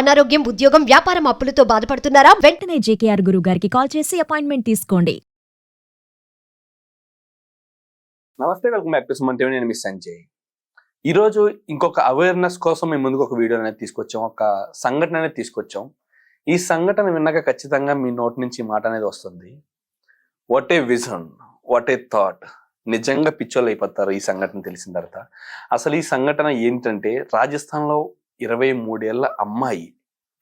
అనారోగ్యం, ఉద్యోగం, వ్యాపారం అప్పులతో బాధపడుతున్నారా? వెంటనే జేకేఆర్ గురువు గారికి కాల్ చేసి అపాయింట్మెంట్ తీసుకోండి. నమస్తే, welcome back to Suman TV. నేను మిస్ సంజయ్. ఈరోజు ఇంకొక అవేర్నెస్ కోసం మేము ముందుకు ఒక వీడియో అనేది తీసుకొచ్చాం, ఒక సంఘటన అనేది తీసుకొచ్చాం. ఈ సంఘటన విన్నాక ఖచ్చితంగా మీ నోటి నుంచి మాట అనేది వస్తుంది. What a vision, what a thought. నిజంగా పిచ్చోళ్ళు అయిపోతారు ఈ సంఘటన తెలిసిన తర్వాత. అసలు ఈ సంఘటన ఏంటంటే, రాజస్థాన్లో 23 ఏళ్ల అమ్మాయి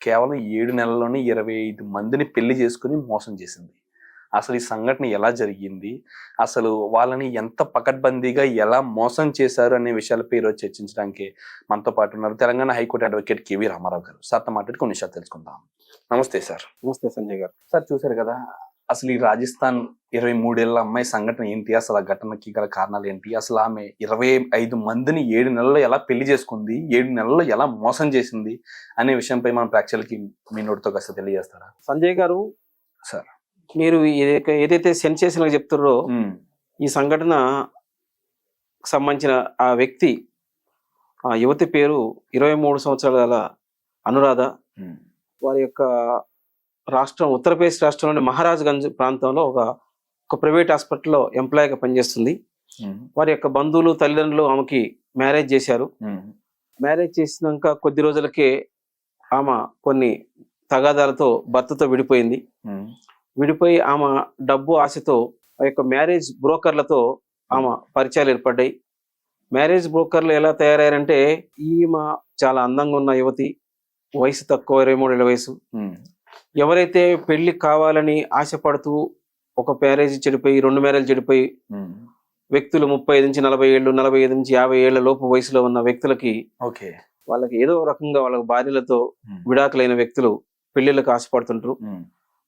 కేవలం 7 నెలల్లోనే 25 మందిని పెళ్లి చేసుకుని మోసం చేసింది. అసలు ఈ సంఘటన ఎలా జరిగింది, అసలు వాళ్ళని ఎంత పకడ్బందీగా ఎలా మోసం చేశారు అనే విషయాలపై ఈరోజు చర్చించడానికి మనతో పాటు ఉన్నారు Telangana high court advocate KV Ramarao గారు. సార్తో మాట్లాడి కొన్ని విషయాలు తెలుసుకుందాం. నమస్తే సార్. నమస్తే సంజయ్ గారు. సార్, చూశారు కదా అసలు ఈ రాజస్థాన్ 23 ఏళ్ల అమ్మాయి సంఘటన ఏంటి, అసలు ఆ ఘటనకి గల కారణాలు ఏంటి, అసలు ఆమె 25 మందిని 7 నెలల్లో ఎలా పెళ్లి చేసుకుంది, 7 నెలల్లో ఎలా మోసం చేసింది అనే విషయంపై మనం ప్రేక్షకులకి మీ నోటితో కాస్త తెలియజేస్తారా? సంజయ్ గారు, సార్ మీరు ఏదైతే సెన్సేషన్ గా చెప్తారో ఈ సంఘటన సంబంధించిన ఆ వ్యక్తి, ఆ యువతి పేరు 23 సంవత్సరాల గల అనురాధ. వారి యొక్క రాష్ట్రం ఉత్తరప్రదేశ్ రాష్ట్రంలోని మహారాజ్గంజ్ ప్రాంతంలో ఒక ప్రైవేట్ హాస్పిటల్లో ఎంప్లాయీగా పనిచేస్తుంది. వారి యొక్క బంధువులు, తల్లిదండ్రులు ఆమెకి మ్యారేజ్ చేశారు. మ్యారేజ్ చేసినాక కొద్ది రోజులకే ఆమె కొన్ని తగాదాలతో భర్తతో విడిపోయింది. విడిపోయి ఆమె డబ్బు ఆశతో ఆ యొక్క మ్యారేజ్ బ్రోకర్లతో ఆమె పరిచయాలు ఏర్పడ్డాయి. మ్యారేజ్ బ్రోకర్లు ఎలా తయారయ్యారంటే, ఈమె చాలా అందంగా ఉన్న యువతి, వయసు తక్కువ, 23 ఏళ్ళ వయసు. ఎవరైతే పెళ్లి కావాలని ఆశపడుతూ ఒక మ్యారేజ్ చెడిపోయి, 2 మ్యారేజ్ చెడిపోయి వ్యక్తులు 35 నుంచి 40 ఏళ్ళు, 45 నుంచి 50 ఏళ్ల లోపు వయసులో ఉన్న వ్యక్తులకి వాళ్ళకి ఏదో రకంగా వాళ్ళ భార్యలతో విడాకులైన వ్యక్తులు పెళ్లిళ్ళకి ఆశపడుతుంటారు.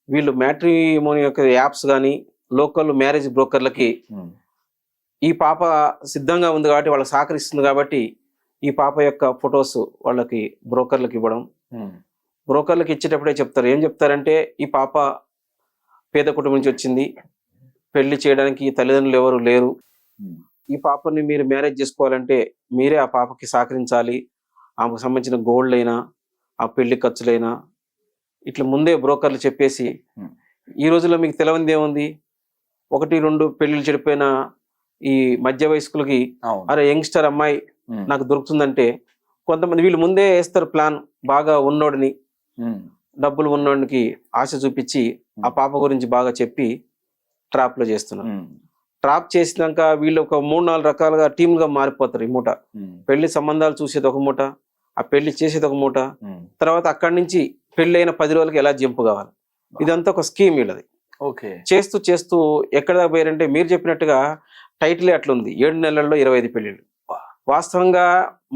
వీళ్ళు మ్యాట్రిమోని యొక్క యాప్స్ కానీ లోకల్ మ్యారేజ్ బ్రోకర్లకి ఈ పాప సిద్ధంగా ఉంది కాబట్టి, వాళ్ళకి సహకరిస్తుంది కాబట్టి ఈ పాప యొక్క ఫొటోస్ వాళ్ళకి బ్రోకర్లకు ఇవ్వడం. బ్రోకర్లకు ఇచ్చేటప్పుడే చెప్తారు, ఏం చెప్తారంటే, ఈ పాప పేద కుటుంబం నుంచి వచ్చింది, పెళ్లి చేయడానికి తల్లిదండ్రులు ఎవరు లేరు, ఈ పాపని మీరు మ్యారేజ్ చేసుకోవాలంటే మీరే ఆ పాపకి సహకరించాలి, ఆమెకు సంబంధించిన గోల్డ్ అయినా ఆ పెళ్లి ఖర్చులైనా ఇట్లా ముందే బ్రోకర్లు చెప్పేసి, ఈ రోజుల్లో మీకు తెలవంది ఏముంది, 1-2 పెళ్లిళ్ళు చెడిపోయిన ఈ మధ్య వయస్కులకి అరే యంగ్స్టర్ అమ్మాయి నాకు దొరుకుతుందంటే కొంతమంది వీళ్ళు ముందే వేస్తారు ప్లాన్. బాగా ఉన్నోడిని, డబ్బులు ఉన్నోడికి ఆశ చూపించి ఆ పాప గురించి బాగా చెప్పి ట్రాప్ లో చేస్తున్నారు. ట్రాప్ చేసినాక వీళ్ళు ఒక 3-4 రకాలుగా టీములుగా మారిపోతారు. ఈ మూట పెళ్లి సంబంధాలు చూసేది ఒక మూట, ఆ పెళ్లి చేసేది ఒక మూట, తర్వాత అక్కడి నుంచి పెళ్లి అయిన 10 రోజులకి ఎలా జంపు కావాలి, ఇదంతా ఒక స్కీమ్ వీళ్ళది. చేస్తూ చేస్తూ ఎక్కడ దాకా పోయారంటే, మీరు చెప్పినట్టుగా టైటిలే అట్లుంది, 7 నెలల్లో 25 పెళ్లిళ్ళు. వాస్తవంగా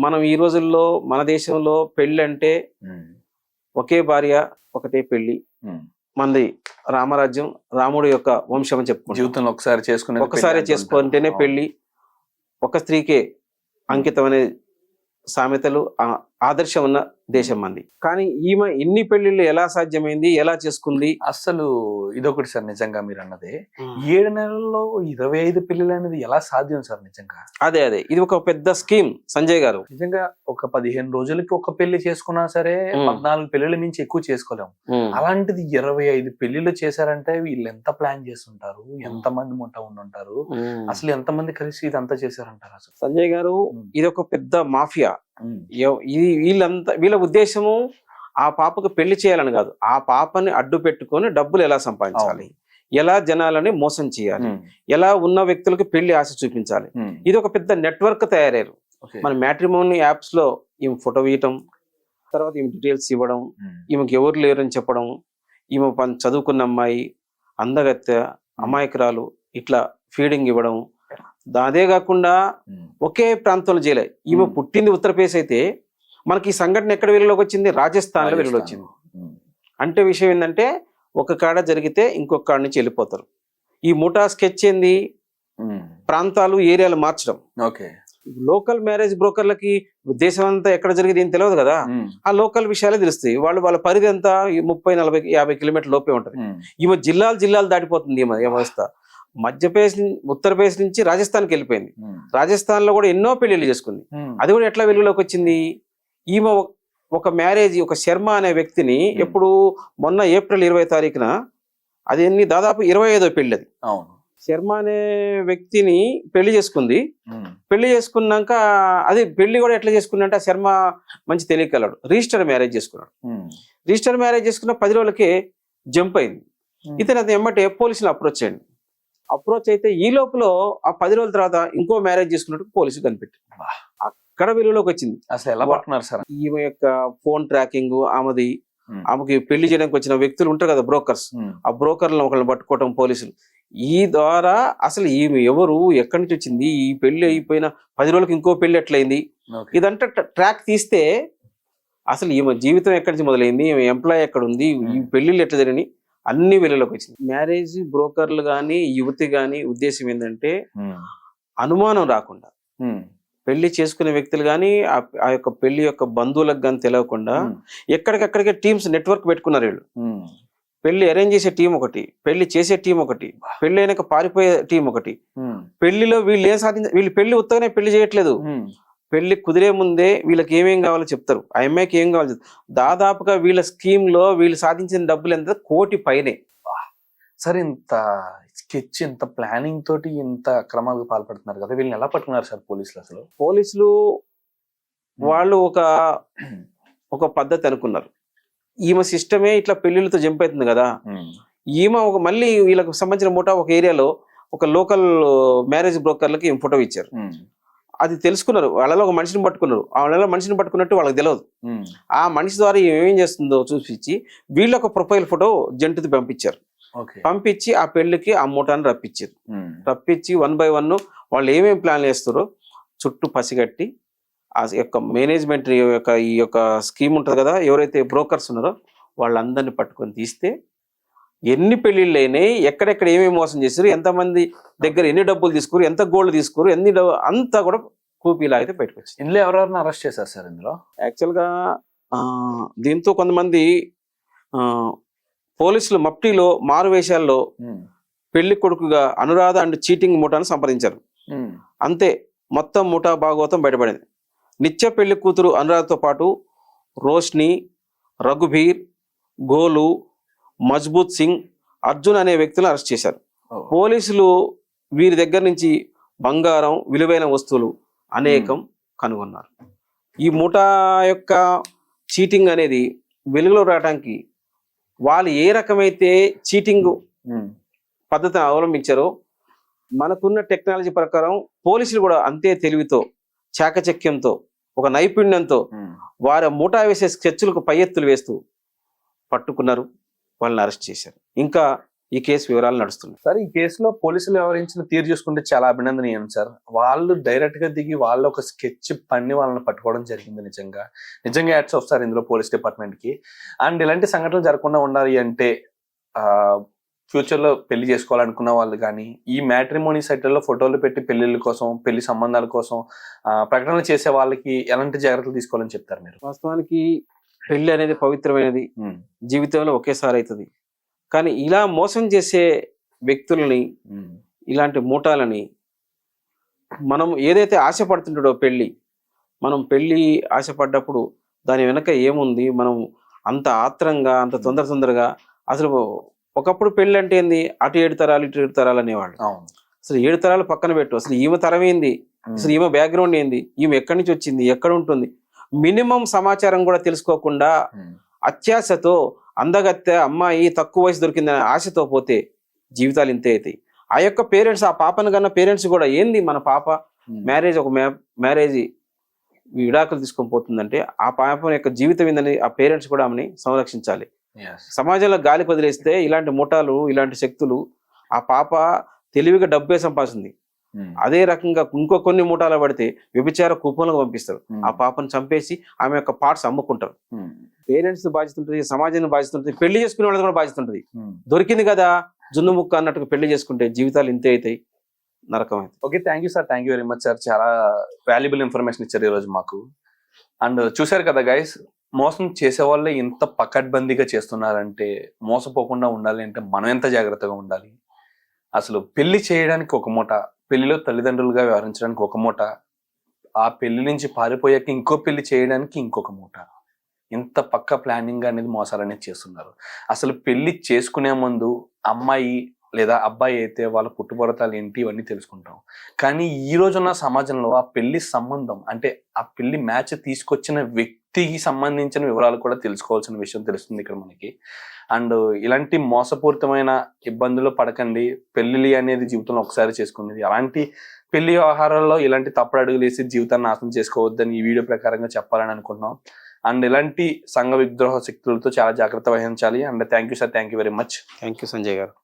మనం ఈ రోజుల్లో మన దేశంలో పెళ్లి అంటే ఒకే భార్య ఒకటే పెళ్లి. మనది రామరాజ్యం, రాముడు యొక్క వంశం అని చెప్పుకుంటాం. జీవితంలో ఒకసారి చేసుకుంటేనే పెళ్లి, ఒక స్త్రీకే అంకితం అనే సామెతలు, ఆదర్శం ఉన్న దేశం మంది. కానీ ఈమె ఇన్ని పెళ్లిళ్ళు ఎలా సాధ్యమైంది, ఎలా చేసుకుంది? అసలు ఇదొకటి సార్, నిజంగా మీరు అన్నదే 7 నెలల్లో 25 పెళ్లిళ్ళు అనేది ఎలా సాధ్యం సార్? నిజంగా అదే ఇది ఒక పెద్ద స్కీమ్ సంజయ్ గారు. నిజంగా ఒక 15 రోజులకి ఒక పెళ్లి చేసుకున్నా సరే 14 పెళ్లిళ్ళ మించి ఎక్కువ చేసుకోలేము. అలాంటిది 25 పెళ్లిళ్ళు చేశారంటే వీళ్ళు ఎంత ప్లాన్ చేస్తుంటారు, ఎంత మంది ముఠా ఉండుంటారు, అసలు ఎంత మంది కలిసి ఇదంతా చేశారంటారు? అసలు సంజయ్ గారు, ఇది ఒక పెద్ద మాఫియా. వీళ్ళ ఉద్దేశము ఆ పాపకు పెళ్లి చేయాలని కాదు, ఆ పాపని అడ్డు పెట్టుకొని డబ్బులు ఎలా సంపాదించాలి, ఎలా జనాలని మోసం చేయాలి, ఎలా ఉన్న వ్యక్తులకు పెళ్లి ఆశ చూపించాలి. ఇది ఒక పెద్ద నెట్వర్క్ తయారయ్యారు. మన మ్యాట్రిమోనీ యాప్స్ లో ఈమె ఫోటో ఇవ్వటం, తర్వాత ఈమె డీటెయిల్స్ ఇవ్వడం, ఈమెకి ఎవరు లేరని చెప్పడం, ఈమె చదువుకున్న అమ్మాయి, అందగత్తె, అమాయకురాలు, ఇట్లా ఫీడింగ్ ఇవ్వడం. అదే కాకుండా ఒకే ప్రాంతంలో చేయలే. ఈమె పుట్టింది ఉత్తరప్రదేశ్ అయితే మనకి ఈ సంఘటన ఎక్కడ వెలుగులోకి వచ్చింది? రాజస్థాన్ లో వెలుగులోకి వచ్చింది. అంటే విషయం ఏంటంటే, ఒక కాడ జరిగితే ఇంకొక కాడ నుంచి వెళ్ళిపోతారు. ఈ ముఠా స్కెచ్ ఏంది, ప్రాంతాలు, ఏరియాలు మార్చడం. లోకల్ మ్యారేజ్ బ్రోకర్లకి దేశం అంతా ఎక్కడ జరిగేది ఏం తెలియదు కదా, ఆ లోకల్ విషయాలే తెలుస్తాయి. వాళ్ళ పరిధి అంతా 30, 40, 50 కిలోమీటర్ల లోపే ఉంటది. ఈమె జిల్లాలు దాటిపోతుంది. ఈమె వ్యవస్థ మధ్యప్రదేశ్, ఉత్తరప్రదేశ్ నుంచి రాజస్థాన్కి వెళ్ళిపోయింది. రాజస్థాన్ లో కూడా ఎన్నో పెళ్లిళ్ళు చేసుకుంది. అది కూడా ఎట్లా వెలుగులోకి వచ్చింది? ఈమె ఒక మ్యారేజ్, ఒక శర్మ అనే వ్యక్తిని ఎప్పుడు మొన్న ఏప్రిల్ 20 తారీఖున అది దాదాపు 25వ పెళ్లి అది. అవును. శర్మ అనే వ్యక్తిని పెళ్లి చేసుకుంది. పెళ్లి చేసుకున్నాక అది పెళ్లి కూడా ఎట్లా చేసుకున్నంటే ఆ శర్మ మంచి తెలియగలడు, రిజిస్టర్ మ్యారేజ్ చేసుకున్నాడు. రిజిస్టర్ మ్యారేజ్ చేసుకున్న 10 రోజులకే జంప్ అయింది. ఇతను అది ఎమ్మటే పోలీసులు అప్రోచ్ అయ్యండి. అప్రోచ్ అయితే ఈ లోపల ఆ 10 రోజుల తర్వాత ఇంకో మ్యారేజ్ చేసుకున్నట్టు పోలీసులు కనిపెట్టారు. అక్కడ వెలుగులోకి వచ్చింది. అసలు ఎలా పట్టుకున్నారు సార్? ఈమె యొక్క ఫోన్ ట్రాకింగ్, ఆమెకి పెళ్లి చేయడానికి వచ్చిన వ్యక్తులు ఉంటారు కదా బ్రోకర్స్, ఆ బ్రోకర్లను ఒకళ్ళని పట్టుకోవటం పోలీసులు. ఈ ద్వారా అసలు ఈమె ఎవరు, ఎక్కడి నుంచి వచ్చింది, ఈ పెళ్లి అయిపోయిన 10 రోజులకి ఇంకో పెళ్లి ఎట్లయింది, ఇదంతా ట్రాక్ తీస్తే అసలు ఈమె జీవితం ఎక్కడి నుంచి మొదలైంది, ఈమె ఎంప్లాయ్ ఎక్కడ ఉంది, ఈ పెళ్లిళ్ళు ఎట్లా జరిగినాయి అన్ని వెలుగులోకి వచ్చింది. మ్యారేజ్ బ్రోకర్లు గాని యువతి గాని ఉద్దేశం ఏంటంటే అనుమానం రాకుండా, పెళ్లి చేసుకునే వ్యక్తులు కానీ ఆ యొక్క పెళ్లి యొక్క బంధువులకు కానీ తెలియకుండా ఎక్కడికక్కడికే టీమ్స్ నెట్వర్క్ పెట్టుకున్నారు వీళ్ళు. పెళ్లి అరేంజ్ చేసే టీం ఒకటి, పెళ్లి చేసే టీం ఒకటి, పెళ్లి అయినాక పారిపోయే టీం ఒకటి. పెళ్లిలో వీళ్ళు ఏం వీళ్ళు పెళ్లి ఉత్తగానే పెళ్లి చేయట్లేదు. పెళ్లి కుదిరే ముందే వీళ్ళకి ఏమేం కావాలో చెప్తారు, ఆ అమ్మాయికి ఏం కావాలో చెప్తారు. దాదాపుగా వీళ్ళ స్కీమ్ లో వీళ్ళు సాధించిన డబ్బులు ఎంత, 1 కోటి పైనే. సార్ ఇంత స్కెచ్, ఇంత ప్లానింగ్ తోటి ఇంత అక్రమాలకు పాల్పడుతున్నారు కదా, వీళ్ళని ఎలా పట్టుకున్నారు సార్ పోలీసులు? అసలు పోలీసులు వాళ్ళు ఒక పద్ధతి అనుకున్నారు. ఈమె సిస్టమే ఇట్లా పెళ్లిళ్ళతో జంప్ అవుతుంది కదా, ఈమె మళ్ళీ వీళ్ళకి సంబంధించిన ముఠా ఒక ఏరియాలో ఒక లోకల్ మ్యారేజ్ బ్రోకర్లకి ఫోటో ఇచ్చారు. అది తెలుసుకున్నారు, వాళ్ళలో ఒక మనిషిని పట్టుకున్నారు. వాళ్ళలో మనిషిని పట్టుకున్నట్టు వాళ్ళకి తెలియదు. ఆ మనిషి ద్వారా ఏమేం చేస్తుందో చూపించి వీళ్ళు ఒక ప్రొఫైల్ ఫోటో జంటుది పంపించారు. పంపించి ఆ పెళ్లికి ఆ మూటాన్ని రప్పించారు. రప్పించి 1 by 1 వాళ్ళు ఏమేమి ప్లాన్ చేస్తారో చుట్టూ పసిగట్టి ఆ యొక్క మేనేజ్మెంట్ ఈ యొక్క స్కీమ్ ఉంటుంది కదా, ఎవరైతే బ్రోకర్స్ ఉన్నారో వాళ్ళందరినీ పట్టుకొని తీస్తే ఎన్ని పెళ్లిళ్ళు అయినాయి, ఎక్కడెక్కడ ఏమేమి మోసం చేశారు, ఎంతమంది దగ్గర ఎన్ని డబ్బులు తీసుకురు, ఎంత గోల్డ్ తీసుకురు, అంతా కూడా కూపీలా అయితే బయటకు వచ్చింది. ఇందులో ఎవరెవరిని అరెస్ట్ చేశారు సార్? ఇందులో యాక్చువల్గా దీంతో కొంతమంది పోలీసులు మప్టీలో మారువేషాల్లో పెళ్లి కొడుకుగా అనురాధ అండ్ చీటింగ్ ముఠాను సంప్రదించారు. అంతే, మొత్తం ముఠా భాగవతం బయటపడింది. నిత్య పెళ్లి కూతురు అనురాధతో పాటు రోష్ని, రఘుబీర్, గోలు, మజ్బూత్ సింగ్, అర్జున్ అనే వ్యక్తులను అరెస్ట్ చేశారు. పోలీసులు వీరి దగ్గర నుంచి బంగారం, విలువైన వస్తువులు అనేకం కనుగొన్నారు. ఈ ముఠా యొక్క చీటింగ్ అనేది వెలుగులో రావడానికి వాళ్ళు ఏ రకమైతే చీటింగ్ పద్ధతిని అవలంబించారో మనకున్న టెక్నాలజీ ప్రకారం పోలీసులు కూడా అంతే తెలివితో, చాకచక్యంతో, ఒక నైపుణ్యంతో వారి ముఠా వేసే స్కెచ్లకు పై ఎత్తులు వేస్తూ పట్టుకున్నారు, వాళ్ళని అరెస్ట్ చేశారు. ఇంకా ఈ కేసు వివరాలు నడుస్తున్నాయి. సార్, ఈ కేసులో పోలీసులు వ్యవహరించిన తీరు చూసుకుంటే చాలా అభినందనీయం సార్. వాళ్ళు డైరెక్ట్ గా దిగి వాళ్ళు ఒక స్కెచ్ పన్ని వాళ్ళని పట్టుకోవడం జరిగింది. నిజంగా యాడ్స్ ఆఫ్ సార్ ఇందులో పోలీస్ డిపార్ట్మెంట్ కి. అండ్ ఇలాంటి సంఘటనలు జరగకుండా ఉండాలి అంటే ఫ్యూచర్ లో పెళ్లి చేసుకోవాలనుకున్న వాళ్ళు కానీ ఈ మ్యాట్రిమోనీ సైట్లలో ఫోటోలు పెట్టి పెళ్లిళ్ళ కోసం, పెళ్లి సంబంధాల కోసం ప్రకటనలు చేసే వాళ్ళకి ఎలాంటి జాగ్రత్తలు తీసుకోవాలని చెప్తారు మీరు? వాస్తవానికి పెళ్లి అనేది పవిత్రమైనది, జీవితంలో ఒకేసారి అవుతుంది. కానీ ఇలా మోసం చేసే వ్యక్తులని, ఇలాంటి మూటాలని మనం ఏదైతే ఆశపడుతుంటాడో మనం పెళ్లి ఆశపడ్డప్పుడు దాని వెనక ఏముంది, మనం అంత ఆత్రంగా, అంత తొందరగా అసలు ఒకప్పుడు పెళ్లి అంటే ఏంది, అటు 7 తరాలు ఇటు 7 తరాలు అనేవాళ్ళు. అసలు 7 తరాలు పక్కన పెట్టు, అసలు ఈమె తరం ఏంది, అసలు ఈమె బ్యాక్గ్రౌండ్ ఏంది, ఈమె ఎక్కడి నుంచి వచ్చింది, ఎక్కడ ఉంటుంది, మినిమం సమాచారం కూడా తెలుసుకోకుండా అత్యాశతో అందగత్తె అమ్మాయి తక్కువ వయసు దొరికిందనే ఆశతో పోతే జీవితాలు ఇంతే అవుతాయి. ఆ యొక్క పేరెంట్స్, ఆ పాపను కన్నా పేరెంట్స్ కూడా ఏంది మన పాప మ్యారేజ్ విడాకులు తీసుకొని పోతుందంటే ఆ పాప యొక్క జీవితం ఏందని ఆ పేరెంట్స్ కూడా ఆమెని సంరక్షించాలి. సమాజంలో గాలికి వదిలేస్తే ఇలాంటి ముఠాలు, ఇలాంటి శక్తులు ఆ పాప తెలివిగా డబ్బే సంపాదిస్తుంది. అదే రకంగా ఇంకో కొన్ని ముఠాలు పడితే వ్యభిచార కూపంలోకి పంపిస్తారు. ఆ పాపను చంపేసి ఆమె యొక్క పార్ట్స్ అమ్ముకుంటారు. పేరెంట్స్ బాధ్యత ఉంటుంది, సమాజానికి బాధ్యత ఉంటుంది, పెళ్లి చేసుకునే వాళ్ళకి కూడా బాధ్యత ఉంటుంది. దొరికింది కదా జున్ను ముక్క అన్నట్టుగా పెళ్లి చేసుకుంటే జీవితాలు ఇంతే అవుతాయి, నరకం అవుతుంది. Okay, thank you sir, thank you very much sir. చాలా వాల్యుబుల్ ఇన్ఫర్మేషన్ ఇచ్చారు ఈరోజు మాకు. అండ్ చూసారు కదా గైస్, మోసం చేసే వాళ్ళే ఇంత పకడ్బందీగా చేస్తున్నారంటే మోసపోకుండా ఉండాలి అంటే మనం ఎంత జాగ్రత్తగా ఉండాలి. అసలు పెళ్లి చేయడానికి ఒక మూట, పెళ్లిలో తల్లిదండ్రులుగా వ్యవహరించడానికి ఒక మూట, ఆ పెళ్లి నుంచి పారిపోయాక ఇంకో పెళ్లి చేయడానికి ఇంకొక మూట. ఇంత పక్క ప్లానింగ్ అనేది మోసాలు అనేది చేస్తున్నారు. అసలు పెళ్లి చేసుకునే ముందు అమ్మాయి లేదా అబ్బాయి అయితే వాళ్ళ పుట్టుబడతాలు ఏంటి ఇవన్నీ తెలుసుకుంటాం. కానీ ఈ రోజున్న సమాజంలో ఆ పెళ్లి సంబంధం అంటే ఆ పెళ్లి మ్యాచ్ తీసుకొచ్చిన వ్యక్తికి సంబంధించిన వివరాలు కూడా తెలుసుకోవాల్సిన విషయం తెలుస్తుంది ఇక్కడ మనకి. అండ్ ఇలాంటి మోసపూరితమైన ఇబ్బందులు పడకండి. పెళ్లి అనేది జీవితంలో ఒకసారి చేసుకునేది. అలాంటి పెళ్లి వ్యవహారాల్లో ఇలాంటి తప్పుడు అడుగులు వేసి జీవితాన్ని నాశనం చేసుకోవద్దని ఈ వీడియో ప్రకారంగా చెప్పాలని అనుకుంటున్నాం. అండ్ ఇలాంటి సంఘ విద్రోహ శక్తులతో చాలా జాగ్రత్త వహించాలి. And thank you sir, thank you very much. Thank you Sanjay గారు.